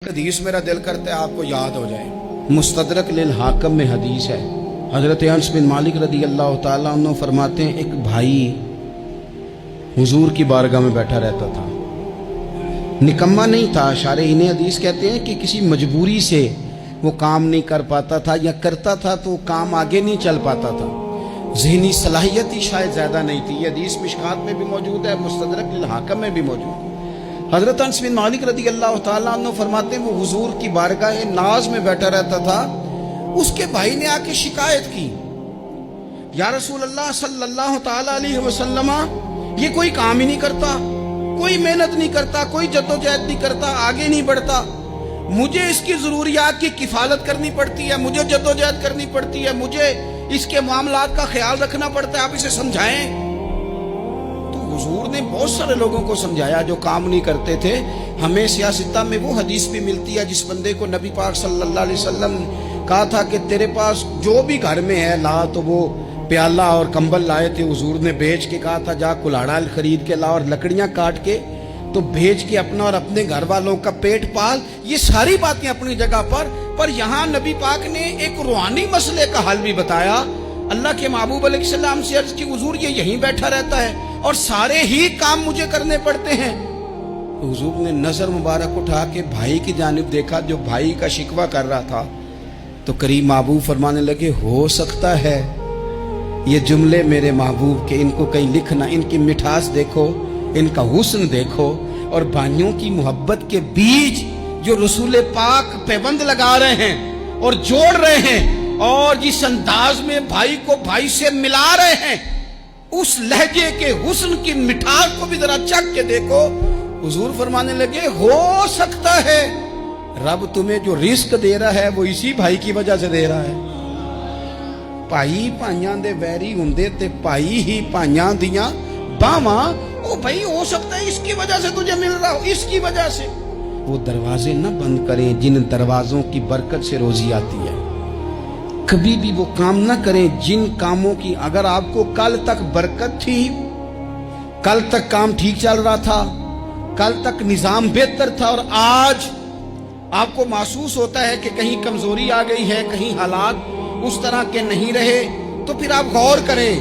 حدیث میرا دل کرتا ہے آپ کو یاد ہو جائے۔ مستدرک للحاکم میں حدیث ہے، حضرت انس بن مالک رضی اللہ تعالیٰ عنہ فرماتے ہیں ایک بھائی حضور کی بارگاہ میں بیٹھا رہتا تھا، نکما نہیں تھا، شارحین حدیث کہتے ہیں کہ کسی مجبوری سے وہ کام نہیں کر پاتا تھا، یا کرتا تھا تو وہ کام آگے نہیں چل پاتا تھا، ذہنی صلاحیت ہی شاید زیادہ نہیں تھی۔ یہ حدیث مشکات میں بھی موجود ہے، مستدرک للحاکم میں بھی موجود ہے۔ حضرت انس بن مالک رضی اللہ تعالیٰ عنہ فرماتے ہیں وہ حضور کی بارگاہ ناز میں بیٹھا رہتا تھا، اس کے بھائی نے آ کے شکایت کی، یا رسول اللہ صلی اللہ تعالیٰ علیہ وسلم، یہ کوئی کام ہی نہیں کرتا، کوئی محنت نہیں کرتا، کوئی جدوجہد نہیں کرتا، آگے نہیں بڑھتا، مجھے اس کی ضروریات کی کفالت کرنی پڑتی ہے، مجھے جدوجہد کرنی پڑتی ہے، مجھے اس کے معاملات کا خیال رکھنا پڑتا ہے، آپ اسے سمجھائیں۔ حضور نے بہت سارے لوگوں کو سمجھایا جو کام نہیں کرتے تھے۔ ہمیں سیاستہ میں وہ حدیث بھی ملتی ہے جس بندے کو نبی پاک صلی اللہ علیہ وسلم نے کہا تھا کہ تیرے پاس جو بھی گھر میں ہے لا، تو وہ پیالہ اور کمبل لائے تھے، حضور نے بیچ کے کہا تھا جا کلاڑا خرید کے لا اور لکڑیاں کاٹ کے تو بیچ کے اپنا اور اپنے گھر والوں کا پیٹ پال۔ یہ ساری باتیں اپنی جگہ پر یہاں نبی پاک نے ایک روحانی مسئلے کا حل بھی بتایا۔ اللہ کے محبوب علیہ السلام سے عرض کی حضور یہ یہیں بیٹھا رہتا ہے اور سارے ہی کام مجھے کرنے پڑتے ہیں۔ حضور نے نظر مبارک اٹھا کے بھائی کی جانب دیکھا جو بھائی کا شکوہ کر رہا تھا، تو قریب محبوب فرمانے لگے ہو سکتا ہے یہ جملے میرے محبوب کے، ان کو کہیں لکھنا، ان کی مٹھاس دیکھو، ان کا حسن دیکھو، اور بھائیوں کی محبت کے بیج جو رسول پاک پیوند لگا رہے ہیں اور جوڑ رہے ہیں، اور جس انداز میں بھائی کو بھائی سے ملا رہے ہیں، اس لہجے کے حسن کی مٹھاس کو بھی ذرا چکھ کے دیکھو۔ حضور فرمانے لگے ہو سکتا ہے رب تمہیں جو رزق دے رہا ہے وہ اسی بھائی کی وجہ سے دے رہا ہے۔ بھائی بھائیاں دے ویری ہوندے تے بھائی ہی بھائیاں دیاں باواں، او بھائی ہو سکتا ہے اس کی وجہ سے تجھے مل رہا ہو، اس کی وجہ سے۔ وہ دروازے نہ بند کریں جن دروازوں کی برکت سے روزی آتی ہے، کبھی بھی وہ کام نہ کریں جن کاموں کی اگر آپ کو کل تک برکت تھی، کل تک کام ٹھیک چل رہا تھا، کل تک نظام بہتر تھا، اور آج آپ کو محسوس ہوتا ہے کہ کہیں کمزوری آ گئی ہے، کہیں حالات اس طرح کے نہیں رہے، تو پھر آپ غور کریں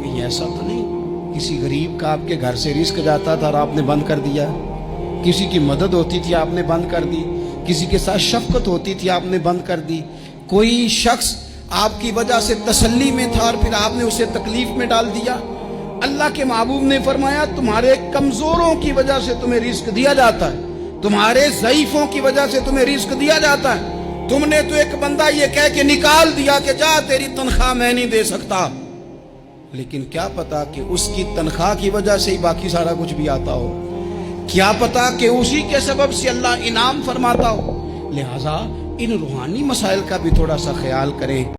کہ ایسا تو نہیں کسی غریب کا آپ کے گھر سے رزق جاتا تھا اور آپ نے بند کر دیا، کسی کی مدد ہوتی تھی آپ نے بند کر دی، کسی کے ساتھ شفقت ہوتی تھی آپ نے بند کر دی، کوئی شخص آپ کی وجہ سے تسلی میں تھا اور پھر آپ نے اسے تکلیف میں ڈال دیا۔ اللہ کے محبوب نے فرمایا تمہارے کمزوروں کی وجہ سے تمہیں رزق دیا جاتا ہے، تمہارے ضعیفوں کی وجہ سے تمہیں رزق دیا جاتا ہے۔ تم نے تو ایک بندہ یہ کہہ کے نکال دیا کہ جا تیری تنخواہ میں نہیں دے سکتا، لیکن کیا پتا کہ اس کی تنخواہ کی وجہ سے ہی باقی سارا کچھ بھی آتا ہو، کیا پتا کہ اسی کے سبب سے اللہ انعام فرماتا ہو۔ لہٰذا ان روحانی مسائل کا بھی تھوڑا سا خیال کریں۔